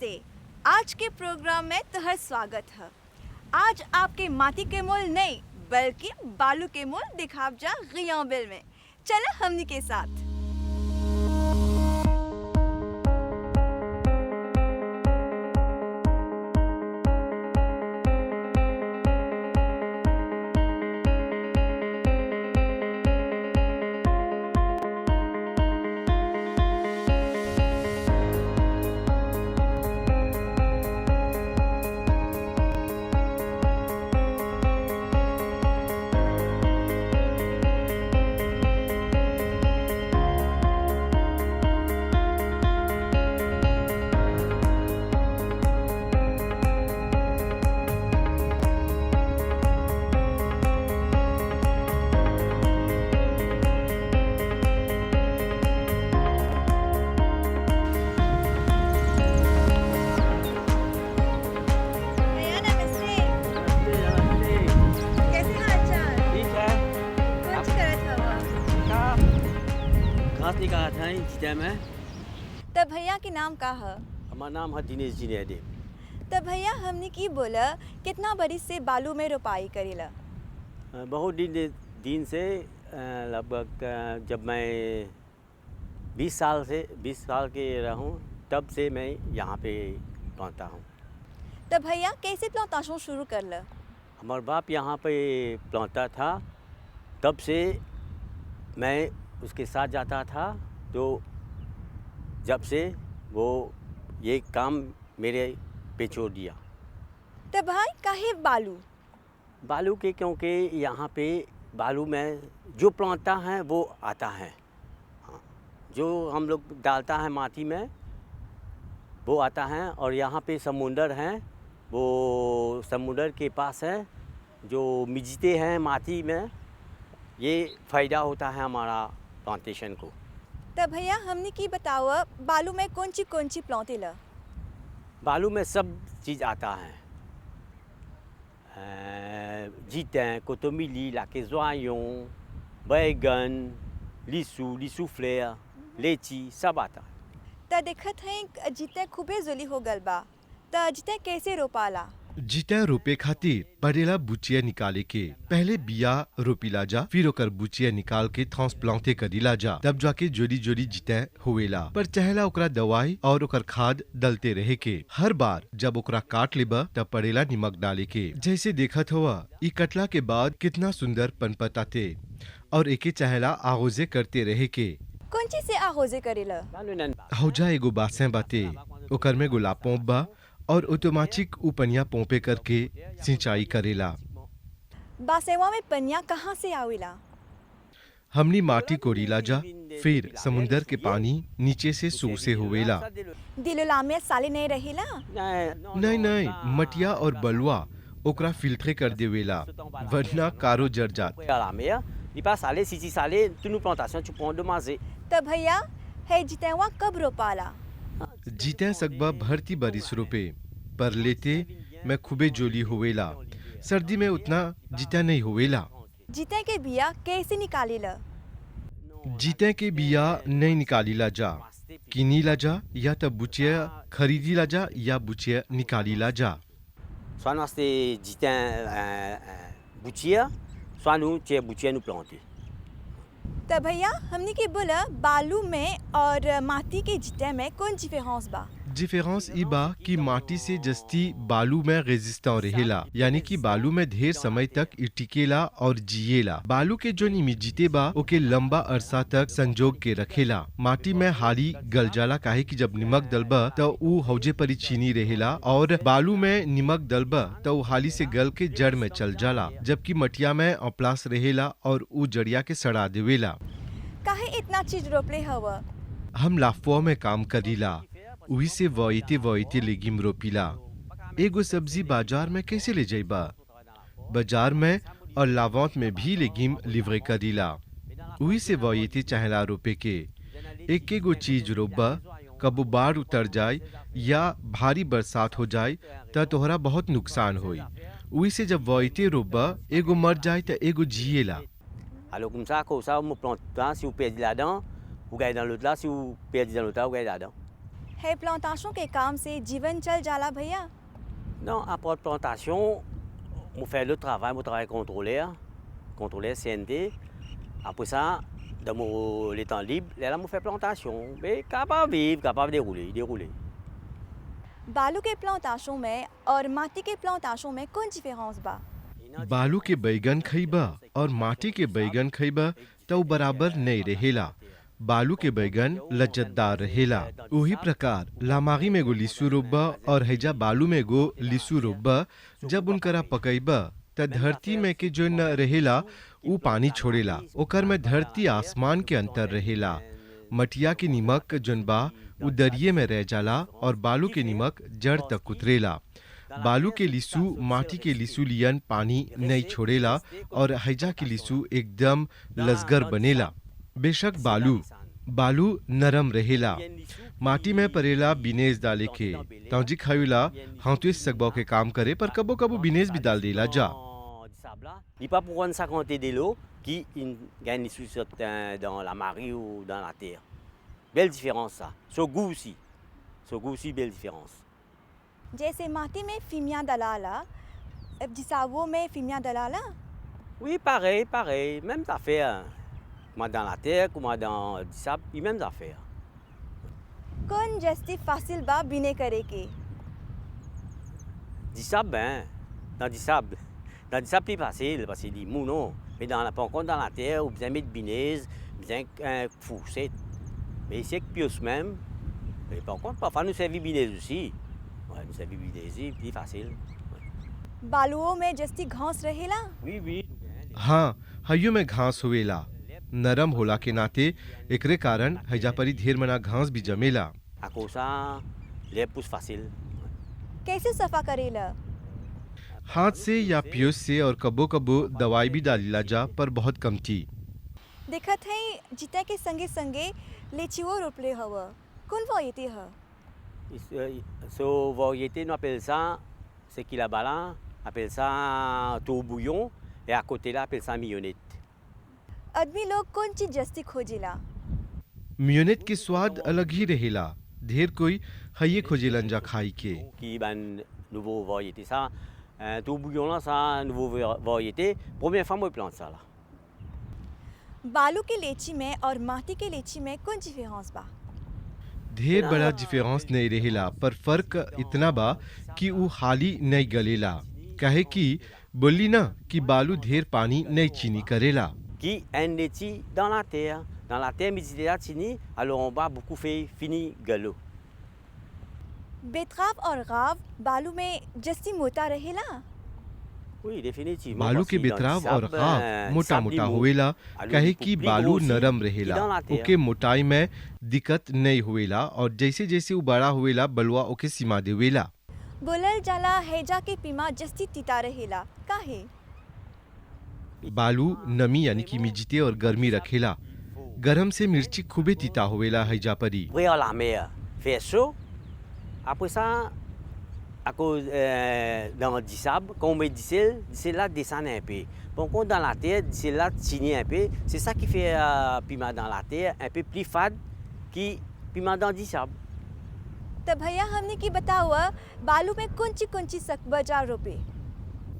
नमस्ते। आज के प्रोग्राम में तुहर स्वागत है। आज आपके माटी के मोल नहीं बल्कि बालू के मोल दिखाब जा गियाबिल में। चलो हमनी के साथ। भैया नमस्ते। कैसे हाल चाल? ठीक है। कुछ करत हवा? घास निकाला था इस टाइम में। तब भैया के नाम का है? हमारा नाम है दिनेश जी ने। तब भैया हमने की बोला कितना बरिस से बालू में रोपाई करेला? बहुत दिन से लगभग जब मैं 20 साल के रहूं तब से मैं यहाँ पे पहुँचता हूँ। तब भैया कैसे प्लांटेशन शुरू करला? हमारा बाप यहाँ पे पहुँचता था, तब से मैं उसके साथ जाता था। तो जब से वो ये काम मेरे पे छोड़ दिया। तब भाई काहे बालू? बालू के क्योंकि यहाँ पे बालू में जो प्लांटता है वो आता है। हाँ, जो हम लोग डालता है माटी में वो आता है। और यहाँ पे समुंदर हैं, वो समुंदर के पास है जो मिजते हैं माटी में। ये फ़ायदा होता है हमारा प्लांटेशन को। तब भैया हमने की बताओ बालू में कौन ची प्लांटेला? बालू में सब चीज़ आता है। जीतें, कोतमीली, लाकेज़ोyon, बैगन, लीसू फ्लेयर, लेची सब आता है। त देखत है जिते खूबे जोली हो गल बा। त जिते कैसे रोपाला? जिते रोपे खातिर पड़ेला बुचिया निकाले के। पहले बिया रोपीला जा, फिर ओकर बुचिया निकाल के ट्रांसप्लांटे करीला जा, तब जाके जोड़ी जोड़ी जिते होवेला। पर चहला ओकरा दवाई और ओकर खाद डलते रहे के। हर बार जब ओकरा काट लेबा तब पड़ेला नमक डाले के। जैसे देखत हुआ ई कटला के बाद कितना सुंदर पनपताते और एके चहला आगोजे करते रहे के। कौन चीज से आहोजे करेला? हौजा एगो बासें बाते, ओकर में गुलाब पोंप बा और ऑटोमेटिक उपनिया पोंपे करके सिंचाई करेला। बासेवा में पनिया कहाँ से आवेला? हमनी माटी कोड़ीला जा, फिर समुंदर के पानी नीचे से सोसे होवेला। दिलोला में साले नहीं रहेला? नहीं, मटिया और बलुआ ओकरा फिल्ट्रे कर देवेला, वरना कारो जर जात। तब भैया है जितेवा कब रोपाला? जीते सकबा भरती बारिश रोपे, पर लेते में खूबे जोली होवेला। सर्दी में उतना जीता नहीं होवेला। जिते के बिया कैसे निकालेला? जीते के बिया नहीं निकालीला जा, किनीला जा या तब बुचिया खरीदीला जा या बुचिया निकालीला जा। Soit nous c'est dit boutier, soit nous c'est boutier nous planter. तब भैया हमने के बोला बालू में और माटी के जिते में कौन डिफरेंस बा? डिफरेंस ई बा कि माटी से जस्ती बालू में रेजिस्टेंट रहेला, यानी कि बालू में ढेर समय तक टिकेला और जिएला। बालू के जो निमिजिते बा ओके लंबा अरसा तक संजोग के रखेला। माटी में हाली गल जाला, काहे कि जब नमक डलबा तो ऊ हौजे परी चीनी रहेला, और बालू में नमक डलबा तो ऊ हाली से गल के जड़ में चल जाला, जबकि मटिया में औप्लास रहेला और ऊ जड़िया के सड़ा देवेला। काहे इतना चीज रोपले हवा? हम लाफुआ में काम करीला, वही से वोइते लेगिम रोपीला। एगो सब्जी बाजार में कैसे ले जाइबा? बाजार में और लावांत में भी लेगिम लिवरे करीला। वही से वोइते चाहला रोपे के। एक एगो चीज रोपबा, कबो बाढ़ उतर जाए या भारी बरसात हो जाए तो तोहरा बहुत नुकसान होई। वही से जब वोइते रोपबा एगो मर जाए तो एगो जिएला। Alors comme ça, on plante là, si vous perdez là-dedans, vous gagnez dans l'autre là, si vous perdez dans l'autre là, vous gagnez là-dedans. है प्लांताशों के काम से जीवन चल जाला भैया? Non, après plantation, on fait le travail contrôleur CNT. Après ça, dans les temps libres, là, on fait plantation. Mais capable de vivre, capable de dérouler. बालू के प्लांताशों में और माटी के प्लांताशों में कौन डिफरेंस बा? बालू के बैगन खइबा और माटी के बैगन खइबा तो बराबर नहीं रहेला। बालू के बैगन लज्जतदार रहेला। उही प्रकार लामागी में गो लिसु रोब्बा और हैजा बालू में गो लिसु रोब्बा जब उनकरा पकइबा त धरती में के जो न रहेला ऊ पानी छोड़ेला। ओकर में धरती आसमान के अंतर रहेला। मटिया के नीमक जोन बा ऊ दरिये में रह जाला और बालू के नीमक जड़ तक उतरेला। बालू के लिसु माटी के लिसु लियन पानी नहीं छोड़ेला और हैजा के लिसु एकदम लसगर बनेला। बेशक बालू नरम रहेला। माटी में परेला बिनेज डाले के तौजी खायुला हाथों सकबाव के काम करे पर कबो कबो बिनेज भी डाल देला जा। Il n'est pas pour prendre 50 de l'eau qui gagne dans la marée ou dans la terre. Belle différence ça. Ce goût aussi belle différence. जैसे माटी में फिमिया दलाला, जिसावो में फिमिया दलाला? Oui, pareil, même affaire. Comme dans la terre, comme dans le sable, les mêmes affaires. कौन जस्ती फासिल बा बिने करे के? Du sable, hein. Dans du sable, plus facile parce que c'est du mou, non. Mais par contre, dans la terre, vous avez mis de binaise, vous avez un fourchette. Mais c'est que pièce même. Mais par contre, parfois nous servons binaise aussi. Ouais, nous servons binaise, plus facile. बालुओं में जस्ती घास रहेला? Oui. हाँ, हइयो में घास होवेला। नरम होला के नाते एकरे कारण हैजा परी ढेर मना घास भी जमेला। À cause ça, les pousse facile. कैसे सफा करेला? हाथ से या पियोस से और कबो कबो दवाई भी डालीला जा पर बहुत कमती। देखत है जिता के संगे संगे लेचियो रोपले हवा। कौन variété है? So, variété, nous appelle ça, c'est qu'il a bala, appelle ça tourbouillon, et à côté là, appelle ça mignonnette. आदमी लोग कौन चीज जस्ती खोजेला? म्यूनिट के स्वाद अलग ही रहेला। ढेर कोई हइये खोजेलन जा खाई के। Qui ben nouveau variété ça, tourbouillon là, ça nouveau variété. Première fois moi je plante ça là. बालू के लेची में और माटी के लेची में कौन डिफरेंस बा? ढेर बड़ा डिफरेंस नहीं रहेला पर फर्क इतना बा कि ऊ हाली नहीं गलेला। कहे कि बोली ना कि बालू ढेर पानी नहीं चीनी करेला। Qui un éti dans la terre. Dans la terre, Méditerranée, alors on va beaucoup faire fini galop. बेतराब और गाव बालू में जस्ती मोटा रहेला? Oui, définitivement. बालू के बेतराव और गाव मोटा मोटा होवेला कहे कि बालू नरम रहेला। ओके मोटाई में दिक्कत नहीं होवेला और जैसे जैसे वो बड़ा होवेला बलुआ ओके सीमा देवेला। बोलल जाला हैजा के पीमा जस्ती तीता रहेला। काहे? बालू नमी यानी कि मिजिते और गर्मी रखेला। गरम से मिर्ची खूबे तीता होवेला हैजा परी। Après à la mer, fait chaud. Après ça, à cause dans du sable, quand on met du sel là descend un peu. Par contre dans la terre, du sel là tient un peu. C'est ça qui fait piment dans la terre un peu plus fade que piment dans du sable. तब भैया हमने की बतावा बालू में कौन ची सकबजा रोपे?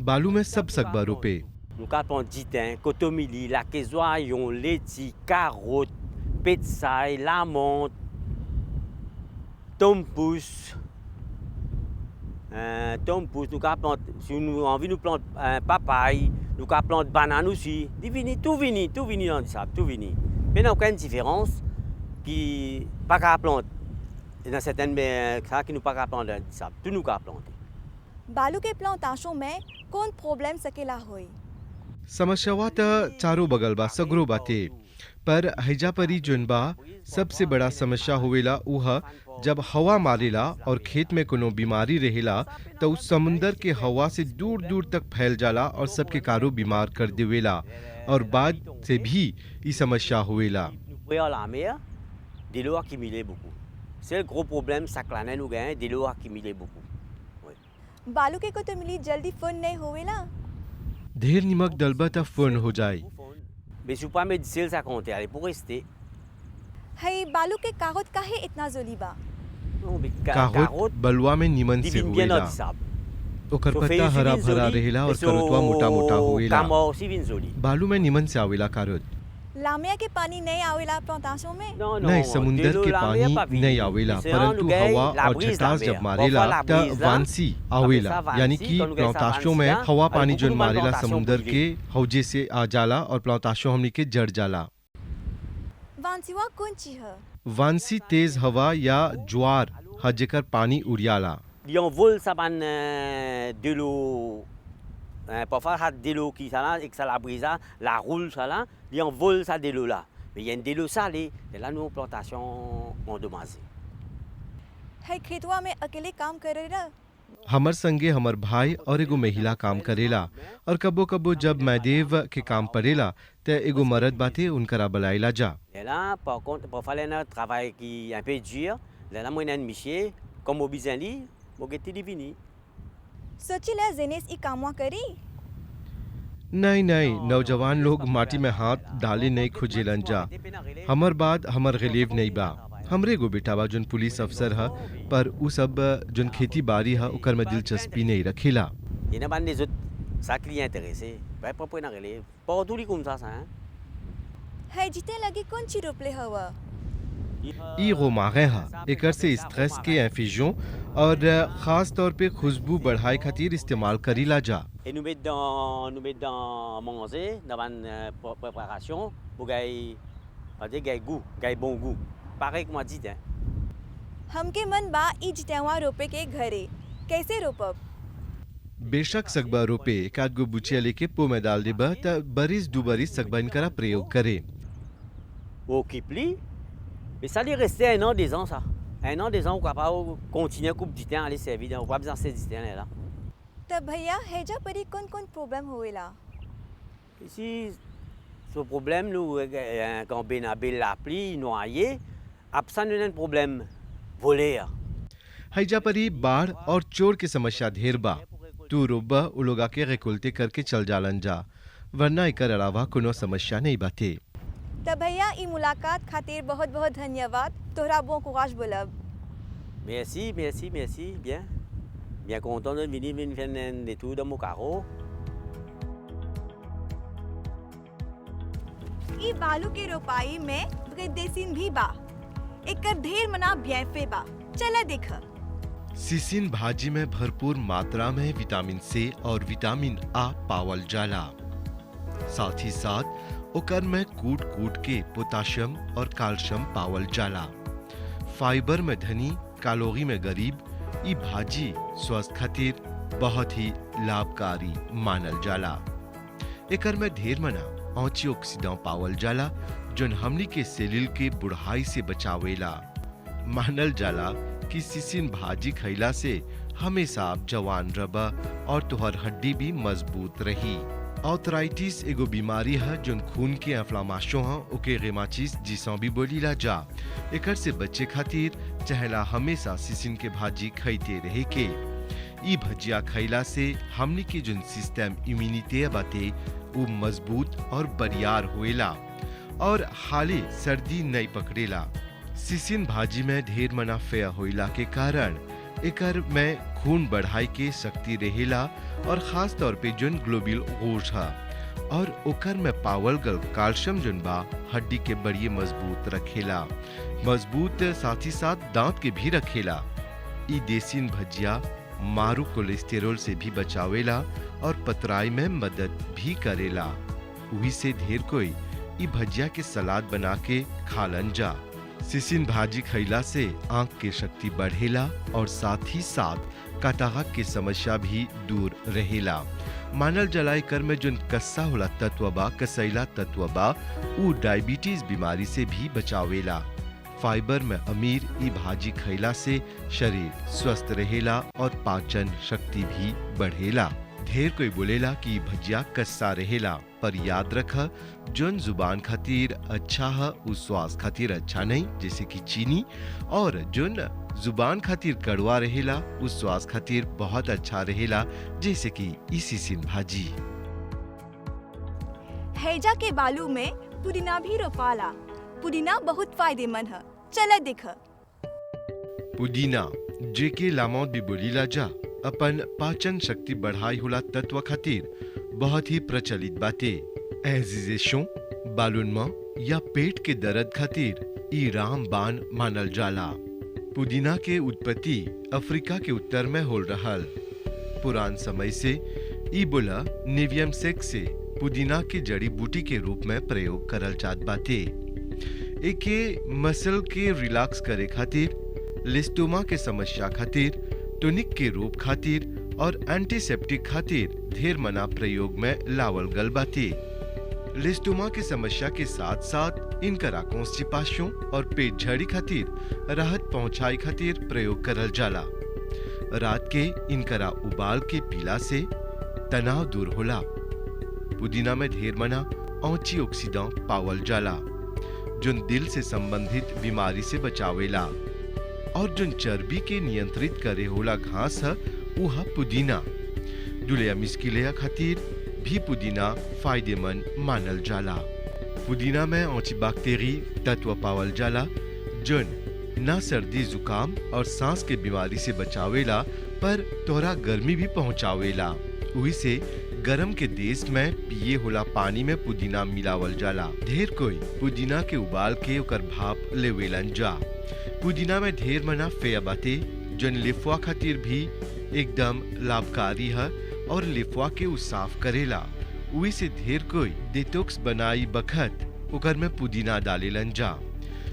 बालू में सब सकबा रोपे। Nous capons ditin, cotomili, la quesoyon, laiti, carotte, petsaille, la menthe, tompousse. Nous capons, si nous envie nous planter papaye, nous capons banane aussi. Tout vini dans le sable, tout vini. Mais il n'y a aucune différence qui pas qu'à planter. Dans certaines ça qui nous pas qu'à planter dans le sable, tout nous capons. बालू के प्लांताशों में कौन problem सकेला होई? समस्यावा त चारों बगल बा सगरो बाते पर हैजा परी जोन बा सबसे बड़ा समस्या होवेला उह जब हवा मारेला और खेत में कोनो बीमारी रहेला तो उस समुंदर के हवा से दूर दूर तक फैल जाला और सबके कारो बीमार कर देवेला और बाद से भी ई समस्या होवेला। À la mer, de l'eau accumulée beaucoup. C'est le gros problème, ça que l'année nous gagne, de l'eau accumulée beaucoup. बालू के को तो मिली जल्दी फन नहीं होवेला? ढेर निमक डलबा त फन हो जाए। Mais si pas mettre du sel, ça compte, allez, pour rester. है बालू के कागज काहे इतना जोली बा? काहोत बलुआ में निमन से होएला। ओकर पत्ता हरा भरा रहेला और करुतवा मोटा मोटा होएला। बालू में निमन से आवेला कारोत। लामिया के पानी नहीं आवेला प्लांटासों में? नहीं, समुंदर के पानी नहीं आवेला, परंतु हवा और छटास जब मारेला त वांसी आवेला, यानी कि प्लांटासों में हवा पानी जोन मारेला समुंदर के हौजे से आ जाला और प्लांटासों हमनी के जड़ जाला। वांसीवा कौन ची है? वांसी तेज हवा या ज्वार ह जेकर पानी उड़ियाला। Li envole sa ban de l'eau, parfois il y a de l'eau qui ça là, et que ça la brise, la roule ça là, li envole ça de l'eau là. Mais il y a de l'eau salée, et là nos plantations endommagées. है खेतवा में अकेले काम करेला? हमर संगे हमर भाई और एगो महिला काम करेला, और कबो कबो जब मैदेव के काम पड़ेला त एगो मर्द बाते उनकरा बुलाइला जा। Et là, par contre, parfois il y a un travail qui est un peu dur, là moi il y a un monsieur, comme au bizanli, मोगेती दिविनी। सोचिला जेनेस ई कामवा करी? नहीं नहीं, नौजवान लोग माटी में हाथ डाले नहीं खुजेलन जा। हमर बाद हमर गलीब नहीं बा। हमरे गो बेटा बा जोन पुलिस अफसर है, पर उ सब जोन खेती बाड़ी है उकर में दिलचस्पी नहीं रखेला। ये ना बान des autres ça client intéressé, भाई pas ना गले, pas tout li comme ça hein। है जीते लगी कौन ची रोपले हवा? ई रोमागे है, एकर से स्ट्रेस के इंफ्यूजन और खास तौर पे खुशबू बढ़ाए खातिर इस्तेमाल करीला जा। Et nous mettre dans manger, dans une préparation pour gagner, goût, gagner bon goût. Pareil que moi dit hein। हमके मन बा ई जितेवा रोपे के घरे, कैसे रोपब? बेशक सकबा रोपे, एकाध गो बुचिया लेके पो में डाल देबा त बरिस दु बरिस सकबा इनकरा प्रयोग करे। Au Kipli, mais ça lui restait 1 an, 2 ans ça. 1 an, 2 ans, on va pas continuer coupe du temps, aller servir, on va pas besoin de ces temps là. तब भैया हैजा परी कौन कौन प्रॉब्लम होएला? Ici, ce problème, nous, quand Benabé l'a appelé, noyé, absent d'un problème, voler. हैजा परी बाढ़ और चोर के समस्या ढेर बा। तू रोबा उ लोगा के रेकुलते करके चल जालन जा, वरना एकर अलावा कोनो समस्या नहीं बाते। तब भैया ई मुलाकात खातिर बहुत बहुत धन्यवाद, तोहरा bon courage बोलब। Merci, merci, merci, bien. Bien content de venir faire un détour dans mon carreau. ई बालू के रोपाई में ब्रेडेसिन भी बा, एकर ढेर मना ब्याफे बा, चला देख। सिसिन भाजी में भरपूर मात्रा में विटामिन सी और विटामिन आ पावल जाला। साथ ही साथ ओकर में कूट कूट के पोटाशियम और कैल्शियम पावल जाला। फाइबर में धनी, कैलोरी में गरीब, ई भाजी स्वास्थ्य खातिर बहुत ही लाभकारी मानल जाला। एकर में ढेर मना एंटीऑक्सीडेंट पावल जाला, जोन हमनी के सेलिल के बुढ़ाई से बचावेला। मानल जाला कि सिसिन भाजी खइला से हमेशा आप जवान रबा और तुहर हड्डी भी मजबूत रही। आर्थराइटिस एगो बीमारी है जोन खून के इन्फ्लेमेशन है, ओके रेमाटिस जिसों भी बोलीला जा। एकर से बच्चे खातिर चहला हमेशा सिसिन के भाजी खइते रहे के। ई भजिया खइला से हमनी के जोन सिस्टम इम्यूनिटी बाते वो मजबूत और बरियार होएला और हाले सर्दी नहीं पकड़ेला। सिसिन भाजी में ढेर मुनाफा होइला के कारण एकर में खून बढ़ाई के शक्ति रहेला और खास तौर पे जोन ग्लोबुल रोज है और ओकर में पावल गल कैल्शियम जोन बा हड्डी के बड़िए मजबूत रखेला। मजबूत साथ ही साथ दांत के भी रखेला। ई देसीन भजिया मारू कोलेस्टेरोल से भी बचावेला और पतराई में मदद भी करेला। वही से ढेर कोई ई भजिया के सलाद बना के खालन जा। सिसिन भाजी खइला से आंख की शक्ति बढ़ेला और साथ ही साथ कटाहक की समस्या भी दूर रहेला। मानल जलाई कर में जोन कस्सा होला तत्व बा, कसैला तत्व बा, उ डायबिटीज बीमारी से भी बचावेला। फाइबर में अमीर ई भाजी खइला से शरीर स्वस्थ रहेला और पाचन शक्ति भी बढ़ेला। ढेर कोई बोलेला कि भजिया कस्सा रहेला, पर याद रख जोन जुबान खातिर अच्छा है उस स्वास्थ्य खातिर अच्छा नहीं, जैसे कि चीनी, और जोन जुबान खातिर कड़वा रहेला उस स्वास्थ्य खातिर बहुत अच्छा रहेला, जैसे कि ई सिसिन भाजी। हैजा के बालू में पुदीना भी रोपाला। पुदीना बहुत फायदेमंद है, चला देख। पुदीना जेके लामौत भी बोलीला जा अपन पाचन शक्ति बढ़ाई होला तत्व खातिर बहुत ही प्रचलित बाटे। एजिजेशों बालूनमा या पेट के दर्द खातिर ई रामबाण मानल जाला। पुदीना के उत्पत्ति अफ्रीका के उत्तर में होल रहल। पुरान समय से ई बोला निवियम सेक्स से पुदीना के जड़ी बूटी के रूप में प्रयोग करल जात बाटे। एके मसल के रिलैक्स करे खातिर, लिस्टोमा के समस्या खातिर, टॉनिक के रूप खातिर और एंटीसेप्टिक खातिर ढेर मना प्रयोग में लावल गल बाटे। लिस्टोमा की समस्या के साथ साथ इनकरा कॉन्स्टिपेशन और पेट झड़ी खातिर राहत पहुंचाई खातिर प्रयोग करल जाला। रात के इनकरा उबाल के पीला से तनाव दूर होला। पुदीना में ढेर मना एंटीऑक्सीडेंट पावल जाला जोन दिल से संबंधित बीमारी से बचावेला और जोन चर्बी के नियंत्रित करे होला घास है उहा पुदीना। दुलिया मिस्किलिया खातिर भी पुदीना फायदेमंद मानल जाला। पुदीना में एंटीबैक्टीरी तत्व पावल जाला जोन न सर्दी जुकाम और सांस के बीमारी से बचावेला पर तोरा गर्मी भी पहुंचावेला। वही से गरम के देश में पिए होला पानी में पुदीना मिलावल जाला। ढेर कोई पुदीना के उबाल के ओकर भाप लेवेलन जा। पुदीना में ढेर मना फेया बाटे जोन लिफवा खातिर भी एकदम लाभकारी है और लिफवा के उ साफ करेला। वही से ढेर कोई डिटॉक्स बनाई बखत ओकर में पुदीना डालेलन जा।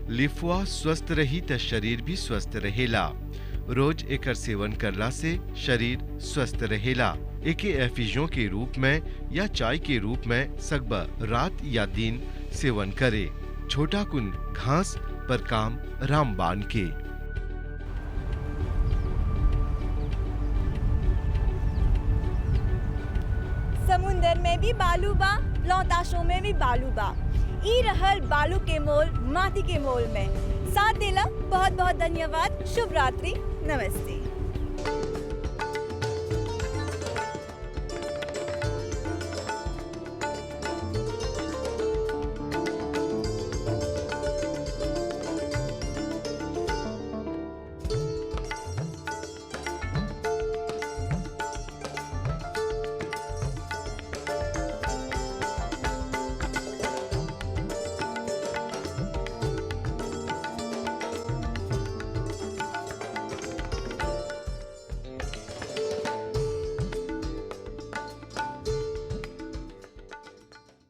लिफवा स्वस्थ रही त शरीर भी स्वस्थ रहेला। रोज एकर सेवन करला से शरीर स्वस्थ रहेला। एके एफिजों के रूप में या चाय के रूप में सकबा रात या दिन सेवन करे। छोटा कुन घास पर काम रामबाण के। समुंदर में भी बालू बा, लौताशों में भी बालू बा। ई रहल बालू के मोल माटी के मोल में। साथ देला बहुत बहुत धन्यवाद। शुभ रात्रि, नमस्ते।